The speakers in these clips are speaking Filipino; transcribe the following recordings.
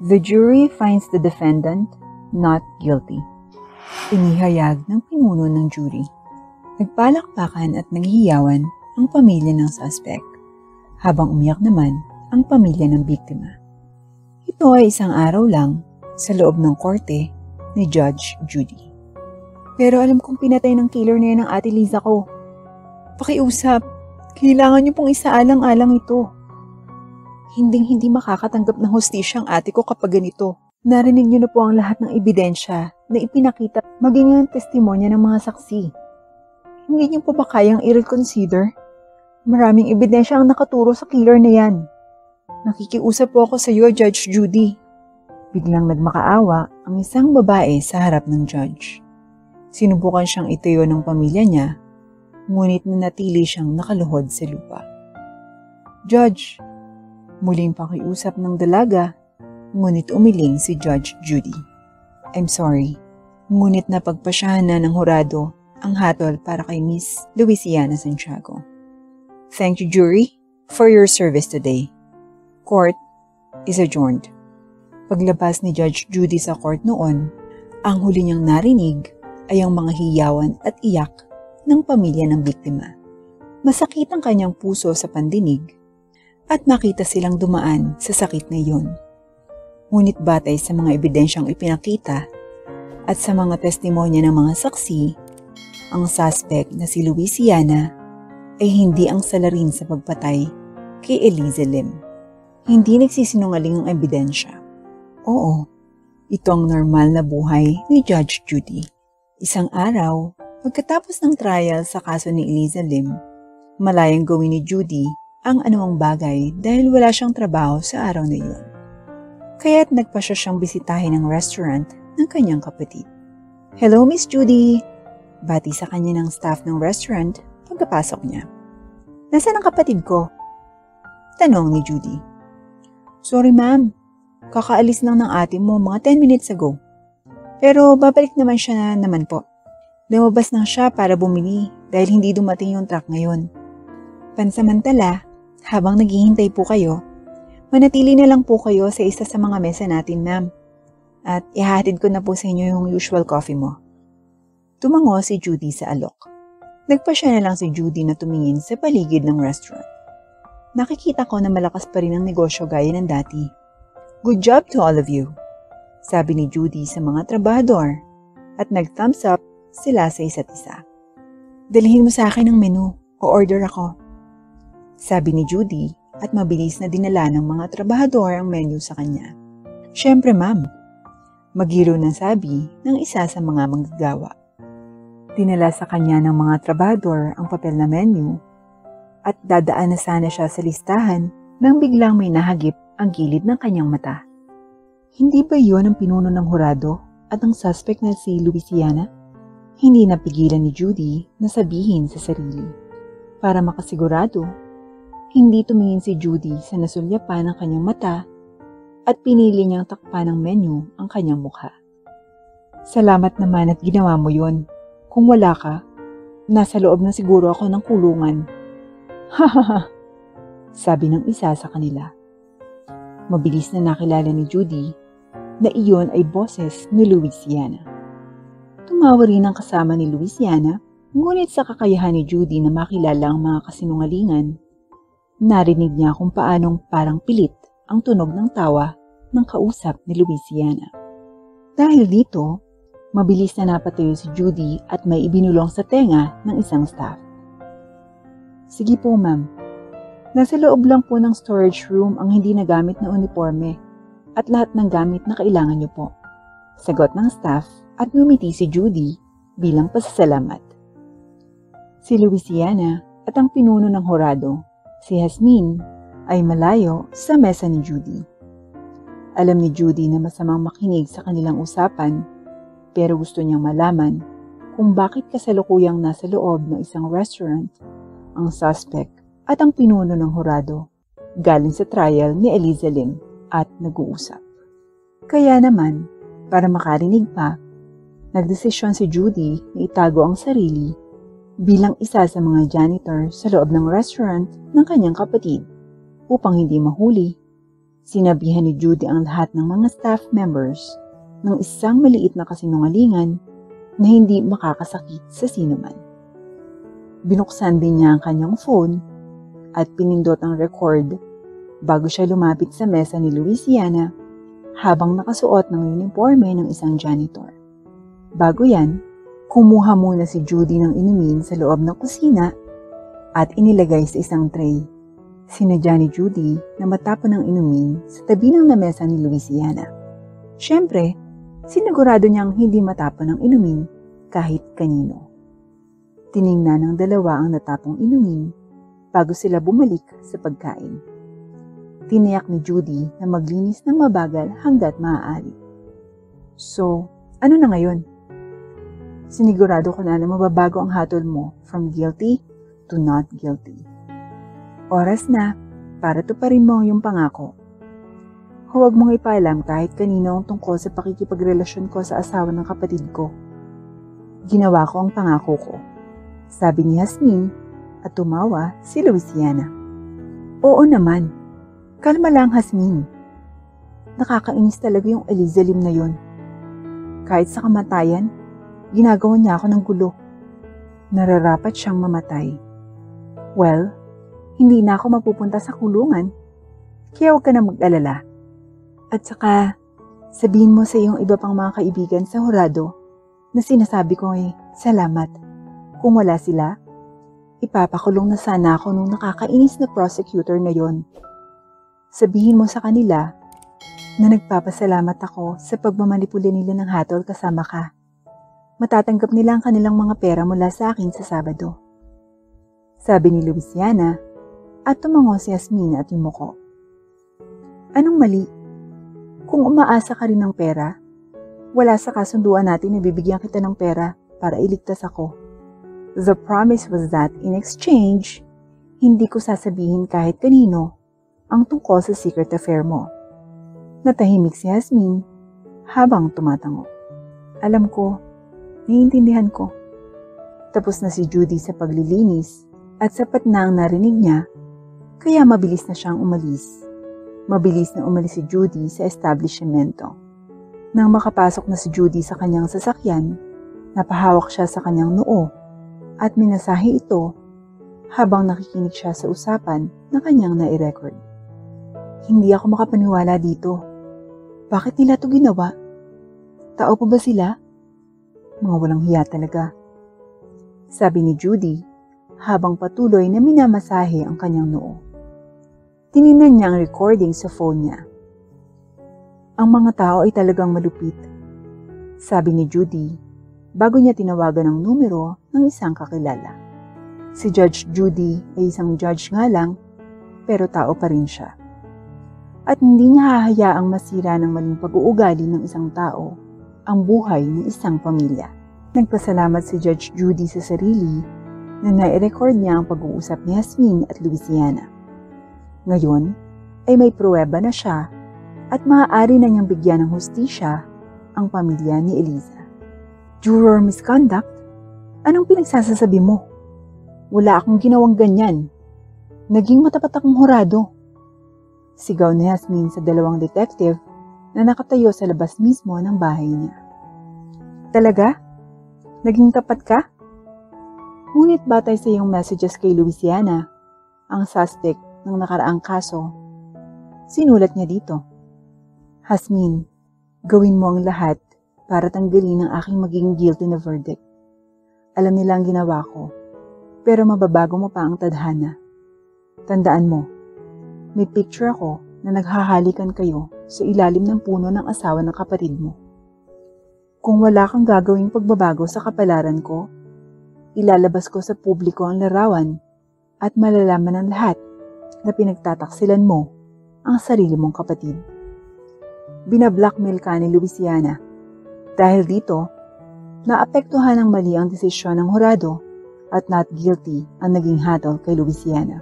The jury finds the defendant not guilty. Inihayag ng pinuno ng jury. Nagpalakpakan at naghihiyawan ang pamilya ng suspect, habang umiyak naman ang pamilya ng biktima. Ito ay isang araw lang sa loob ng korte ni Judge Judy. Pero alam kong pinatay ng killer na yan ang ate Liza ko. Pakiusap, kailangan niyo pong isaalang-alang ito. Hinding-hindi makakatanggap ng hustisya ang ate ko kapag ganito. Narinig niyo na po ang lahat ng ebidensya na ipinakita maging ang testimonya ng mga saksi. Hindi niyo po ba kayang i-reconsider? Maraming ebidensya ang nakaturo sa killer na yan. Nakikiusap po ako sa iyo, Judge Judy. Biglang nagmakaawa ang isang babae sa harap ng judge. Sinubukan siyang itayo ng pamilya niya, ngunit nanatili siyang nakaluhod sa lupa. Judge, muling pakiusap ng dalaga, ngunit umiling si Judge Judy. I'm sorry, ngunit napagpasyahan na ng hurado ang hatol para kay Miss Louisiana Santiago. Thank you, jury, for your service today. Court is adjourned. Paglabas ni Judge Judy sa court noon, ang huli niyang narinig ay ang mga hiyawan at iyak ng pamilya ng biktima. Masakit ang kanyang puso sa pandinig at makita silang dumaan sa sakit na iyon. Ngunit batay sa mga ebidensyang ipinakita at sa mga testimonya ng mga saksi, ang suspect na si Louisiana ay hindi ang salarin sa pagpatay kay Eliza Lim. Hindi nagsisinungaling ang ebidensya. Oo, ito ang normal na buhay ni Judge Judy. Isang araw, pagkatapos ng trial sa kaso ni Eliza Lim, malayang gawin ni Judy ang anumang bagay dahil wala siyang trabaho sa araw na iyon. Kaya't nagpasya siyang bisitahin ang restaurant ng kanyang kapatid. Hello, Miss Judy! Bati sa kanya ng staff ng restaurant pagkapasok niya. Nasaan ang kapatid ko? Tanong ni Judy. Sorry ma'am, kakaalis lang ng ate mo mga 10 minutes ago. Pero babalik naman siya naman po. Lumabas lang siya para bumili dahil hindi dumating yung truck ngayon. Pansamantala, habang naghihintay po kayo, manatili na lang po kayo sa isa sa mga mesa natin, ma'am. At ihahatid ko na po sa inyo yung usual coffee mo. Tumango si Judy sa alok. Nagpasya na lang si Judy na tumingin sa paligid ng restaurant. Nakikita ko na malakas pa rin ang negosyo gaya ng dati. Good job to all of you, sabi ni Judy sa mga trabahador at nag-thumbs up sila sa isa't isa. Dalhin mo sa akin ang menu o order ako, sabi ni Judy at mabilis na dinala ng mga trabahador ang menu sa kanya. Siyempre ma'am, magiro ng sabi ng isa sa mga manggagawa. Dinala sa kanya ng mga trabahador ang papel na menu at dadaan na sana siya sa listahan nang biglang may nahagip ang gilid ng kanyang mata. Hindi ba iyon ang pinuno ng hurado at ang suspect na si Louisiana? Hindi napigilan ni Judy na sabihin sa sarili. Para makasigurado, hindi tumingin si Judy sa nasulyapan ng kanyang mata at pinili niyang takpan ng menu ang kanyang mukha. Salamat naman at ginawa mo yun. Kung wala ka, nasa loob na siguro ako ng kulungan. Hahaha, sabi ng isa sa kanila. Mabilis na nakilala ni Judy na iyon ay boses ni Louisiana. Tumawa rin ang kasama ni Louisiana, ngunit sa kakayahan ni Judy na makilala ang mga kasinungalingan, narinig niya kung paanong parang pilit ang tunog ng tawa ng kausap ni Louisiana. Dahil dito, mabilis na napatayo si Judy at may ibinulong sa tenga ng isang staff. Sige po ma'am, nasa loob lang po ng storage room ang hindi nagamit na uniforme at lahat ng gamit na kailangan niyo po. Sagot ng staff at ngumiti si Judy bilang pasasalamat. Si Louisiana at ang pinuno ng hurado, si Jasmine, ay malayo sa mesa ni Judy. Alam ni Judy na masamang makinig sa kanilang usapan, pero gusto niyang malaman kung bakit kasalukuyang nasa loob ng isang restaurant ang suspect at ang pinuno ng hurado galing sa trial ni Eliza Lim at nag-uusap. Kaya naman, para makarinig pa, nagdesisyon si Judy na itago ang sarili bilang isa sa mga janitor sa loob ng restaurant ng kanyang kapatid upang hindi mahuli Sinabihan ni Judy ang lahat ng mga staff members ng isang maliit na kasinungalingan na hindi makakasakit sa sinuman. Binuksan din niya ang kanyang phone at pinindot ang record bago siya lumapit sa mesa ni Louisiana habang nakasuot ng uniforme ng isang janitor. Bago yan, kumuha muna si Judy ng inumin sa loob ng kusina at inilagay sa isang tray. Sinadya ni Judy na matapon ang inumin sa tabi ng lamesa ni Louisiana. Siyempre, sinigurado niyang hindi matapon ang inumin kahit kanino. Tiningnan ng dalawa ang natapong inumin bago sila bumalik sa pagkain. Tiniyak ni Judy na maglinis ng mabagal hanggat maaari. So, ano na ngayon? Sinigurado ko na mababago ang hatol mo from guilty to not guilty. Oras na para tuparin mo ang iyong pangako. Huwag mong ipaalam kahit kanino ang tungkol sa pakikipagrelasyon ko sa asawa ng kapatid ko. Ginawa ko ang pangako ko, sabi ni Jasmine at tumawa si Louisiana. Oo naman, kalma lang Jasmine. Nakakainis talaga yung Eliza Lim na yon. Kahit sa kamatayan, ginagawa niya ako ng gulo. Nararapat siyang mamatay. Well, hindi na ako mapupunta sa kulungan, kaya huwag ka na mag-alala. At saka, sabihin mo sa iyong iba pang mga kaibigan sa hurado na sinasabi ko salamat. Kung wala sila, ipapakulong na sana ako nung nakakainis na prosecutor na yon. Sabihin mo sa kanila na nagpapasalamat ako sa pagmamanipula nila ng hatol kasama ka. Matatanggap nila ang kanilang mga pera mula sa akin sa Sabado. Sabi ni Louisiana at tumango si Jasmine at yumuko. Anong mali? Kung umaasa ka rin ng pera, wala sa kasunduan natin na bibigyan kita ng pera para iligtas ako. The promise was that in exchange, hindi ko sasabihin kahit kanino ang tungkol sa secret affair mo. Natahimik si Jasmine habang tumatango. Alam ko, naiintindihan ko. Tapos na si Judy sa paglilinis at sapat na ang narinig niya, kaya mabilis na siyang umalis. Mabilis na umalis si Judy sa establishmento. Nang makapasok na si Judy sa kanyang sasakyan, napahawak siya sa kanyang noo at minasahe ito habang nakikinig siya sa usapan na kanyang nai-record. Hindi ako makapaniwala dito. Bakit nila ito ginawa? Tao pa ba sila? Mga walang hiya talaga. Sabi ni Judy habang patuloy na minamasahe ang kanyang noo. Tinignan niya ang recording sa phone niya. Ang mga tao ay talagang malupit, sabi ni Judy bago niya tinawagan ang numero ng isang kakilala. Si Judge Judy ay isang judge nga lang, pero tao pa rin siya. At hindi niya hahayaang masira ng maling pag-uugali ng isang tao ang buhay ng isang pamilya. Nagpasalamat si Judge Judy sa sarili na nai-record niya ang pag-uusap ni Jasmine at Louisiana. Ngayon ay may pruweba na siya at maaari na niyang bigyan ng hustisya ang pamilya ni Eliza. Juror misconduct? Anong pinagsasasabi mo? Wala akong ginawang ganyan. Naging matapat akong hurado. Sigaw ni Jasmine sa dalawang detective na nakatayo sa labas mismo ng bahay niya. Talaga? Naging tapat ka? Ngunit batay sa iyong messages kay Louisiana, ang suspect ng nakaraang kaso, sinulat niya dito. Jasmine, gawin mo ang lahat para tanggalin ang aking magiging guilty na verdict. Alam nila ang ginawa ko, pero mababago mo pa ang tadhana. Tandaan mo, may picture ako na naghahalikan kayo sa ilalim ng puno ng asawa ng kapatid mo. Kung wala kang gagawing pagbabago sa kapalaran ko, ilalabas ko sa publiko ang larawan at malalaman ng lahat na pinagtataksilan mo ang sarili mong kapatid. Binablockmail ka ni Louisiana. Dahil dito, naapektuhan ng mali ang desisyon ng hurado at not guilty ang naging hatol kay Louisiana.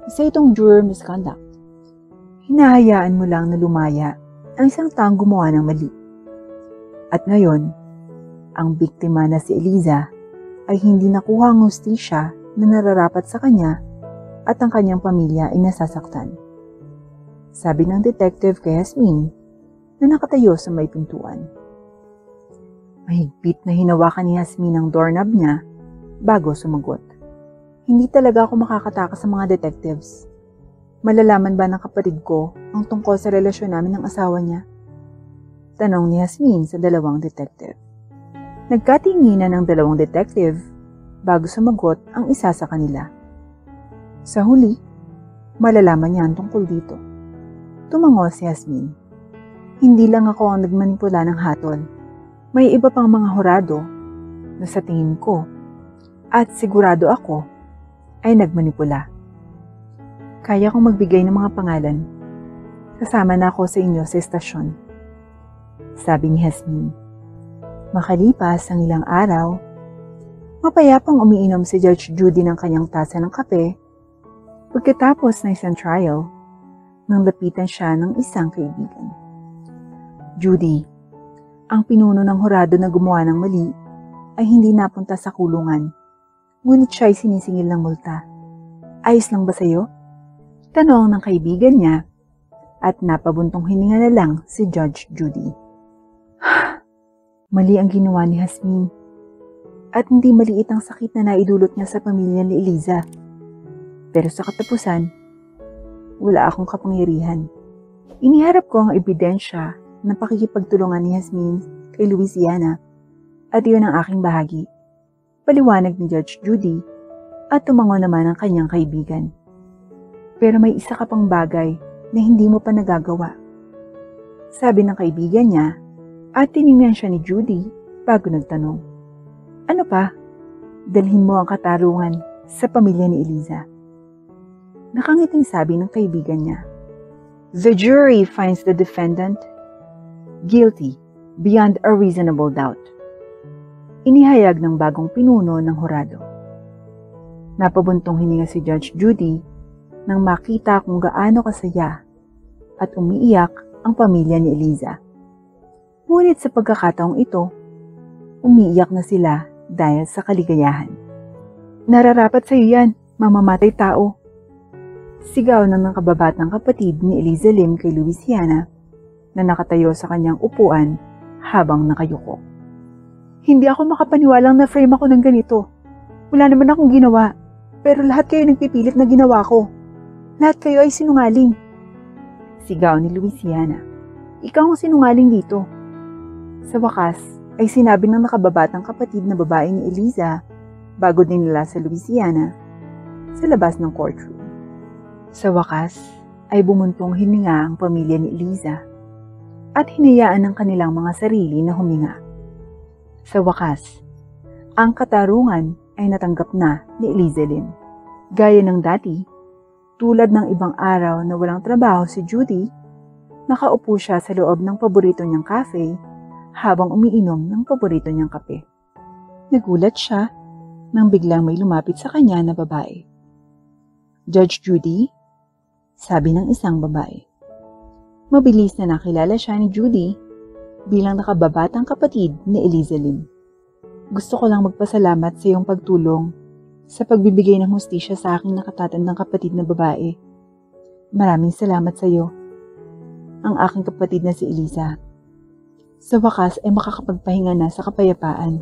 Isa itong juror misconduct. Hinahayaan mo lang na lumaya ang isang taong gumawa ng mali. At ngayon, ang biktima na si Eliza ay hindi nakuha ang hustisya na nararapat sa kanya at ang kanyang pamilya ay nasasaktan. Sabi ng detective kay Jasmine na nakatayo sa may pintuan. Mahigpit na hinawakan ni Jasmine ang doorknob niya bago sumagot. Hindi talaga ako makakatakas sa mga detectives. Malalaman ba ng kapatid ko ang tungkol sa relasyon namin ng asawa niya? Tanong ni Jasmine sa dalawang detective. Nagkatinginan ng dalawang detective bago sumagot ang isa sa kanila. Sa huli, malalaman niya ang tungkol dito. Tumango si Jasmine. Hindi lang ako ang nagmanipula ng hatol. May iba pang mga hurado na sa tingin ko at sigurado ako ay nagmanipula. Kaya kong magbigay ng mga pangalan. Kasama na ako sa inyo sa estasyon. Sabi ni Jasmine. Makalipas ang ilang araw, mapayapang umiinom si Judge Judy ng kanyang tasa ng kape pagkatapos ng isang trial nang lapitan siya ng isang kaibigan. Judy, ang pinuno ng hurado na gumawa ng mali ay hindi napunta sa kulungan, ngunit siya ay sinisingil ng multa. Ayos lang ba sa'yo? Tanong ng kaibigan niya at napabuntong hininga na lang si Judge Judy. Mali ang ginawa ni Jasmine at hindi maliit ang sakit na naidulot niya sa pamilya ni Eliza. Pero sa katapusan, wala akong kapangyarihan. Iniharap ko ang ebidensya ng pakikipagtulungan ni Jasmine kay Louisiana at iyon ang aking bahagi. Paliwanag ni Judge Judy at tumango naman ang kanyang kaibigan. Pero may isa ka pang bagay na hindi mo pa nagagawa. Sabi ng kaibigan niya at tiningnan siya ni Judy bago nagtanong. Ano pa? Dalhin mo ang katarungan sa pamilya ni Eliza. Nakangiting sabi ng kaibigan niya. The jury finds the defendant guilty beyond a reasonable doubt. Inihayag ng bagong pinuno ng hurado. Napabuntong hininga si Judge Judy nang makita kung gaano kasaya at umiiyak ang pamilya ni Eliza. Ngunit sa pagkakataong ito, umiiyak na sila dahil sa kaligayahan. Nararapat sa iyo yan, mamamatay tao. Sigaw ng kababatang kapatid ni Eliza Lim kay Louisiana na nakatayo sa kanyang upuan habang nakayuko. Hindi ako makapaniwalang na-frame ako ng ganito. Wala naman akong ginawa, pero lahat kayo nagpipilit na ginawa ko. Lahat kayo ay sinungaling. Sigaw ni Louisiana. Ikaw ang sinungaling dito. Sa wakas ay sinabi ng nakababatang kapatid na babae ni Eliza bago dinala sa Louisiana sa labas ng courtroom. Sa wakas ay bumuntong hininga ang pamilya ni Eliza at hinayaan ng kanilang mga sarili na huminga. Sa wakas, ang katarungan ay natanggap na ni Eliza Lim. Gaya ng dati, tulad ng ibang araw na walang trabaho si Judy, nakaupo siya sa loob ng paborito niyang cafe habang umiinom ng paborito niyang kape. Nagulat siya nang biglang may lumapit sa kanya na babae. Judge Judy? Sabi ng isang babae. Mabilis na nakilala siya ni Judy bilang nakababatang kapatid ni Eliza Lim. Gusto ko lang magpasalamat sa iyong pagtulong sa pagbibigay ng hustisya sa aking nakatatandang kapatid na babae. Maraming salamat sa iyo, ang aking kapatid na si Eliza. Sa wakas ay makakapagpahinga na sa kapayapaan.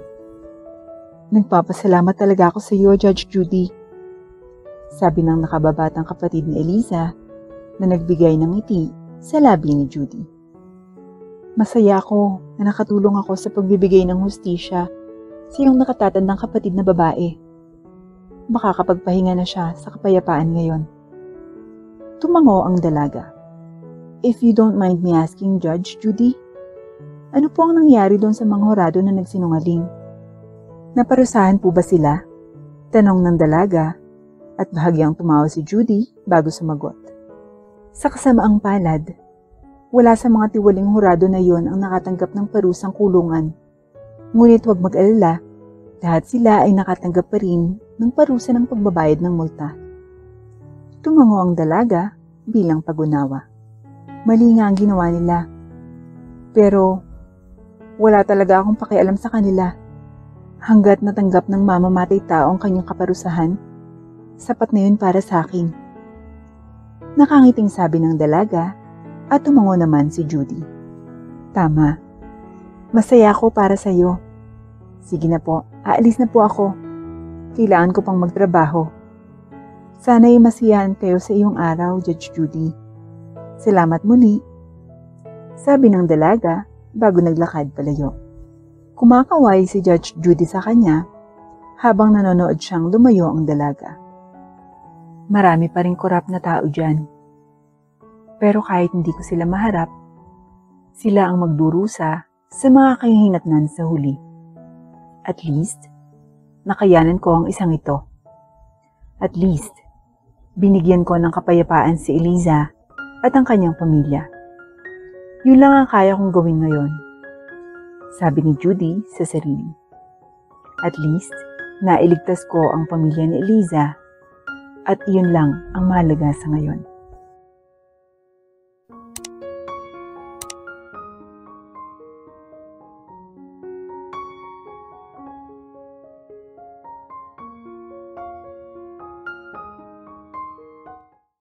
Nagpapasalamat talaga ako sa iyo, Judge Judy. Sabi ng nakababatang kapatid ni Eliza na nagbigay ng ngiti sa labi ni Judy. Masaya ako na nakatulong ako sa pagbibigay ng hustisya sa iyong nakatatandang kapatid na babae. Makakapagpahinga na siya sa kapayapaan ngayon. Tumango ang dalaga. If you don't mind me asking, Judge Judy, ano po ang nangyari doon sa mga hurado na nagsinungaling? Naparusahan po ba sila? Tanong ng dalaga at bahagyang tumawa si Judy bago sumagot. Sa kasamaang palad, wala sa mga tiwaling hurado na yon ang nakatanggap ng parusang kulungan. Ngunit huwag mag-alala, lahat sila ay nakatanggap pa rin ng parusa ng pagbabayad ng multa. Tumango ang dalaga bilang pag-unawa. Mali nga ang ginawa nila. Pero wala talaga akong pakialam sa kanila. Hanggat natanggap ng mamamatay tao ang kanyang kaparusahan, sapat na yun para sa akin. Nakangiting sabi ng dalaga At tumango naman si Judy. Tama. Masaya ako para sa iyo. Sige na po, aalis na po ako. Kailangan ko pang magtrabaho. Sana'y masiyahan kayo sa iyong araw, Judge Judy. Salamat muli. Sabi ng dalaga bago naglakad palayo. Kumakaway si Judge Judy sa kanya habang nanonood siyang lumayo ang dalaga. Marami pa ring korap na tao dyan. Pero kahit hindi ko sila maharap, sila ang magdurusa sa mga kahihinatnan sa huli. At least, nakayanan ko ang isang ito. At least, binigyan ko ng kapayapaan si Eliza at ang kanyang pamilya. Yun lang ang kaya kong gawin ngayon, sabi ni Judy sa sarili. At least, nailigtas ko ang pamilya ni Eliza at iyon lang ang mahalaga sa ngayon.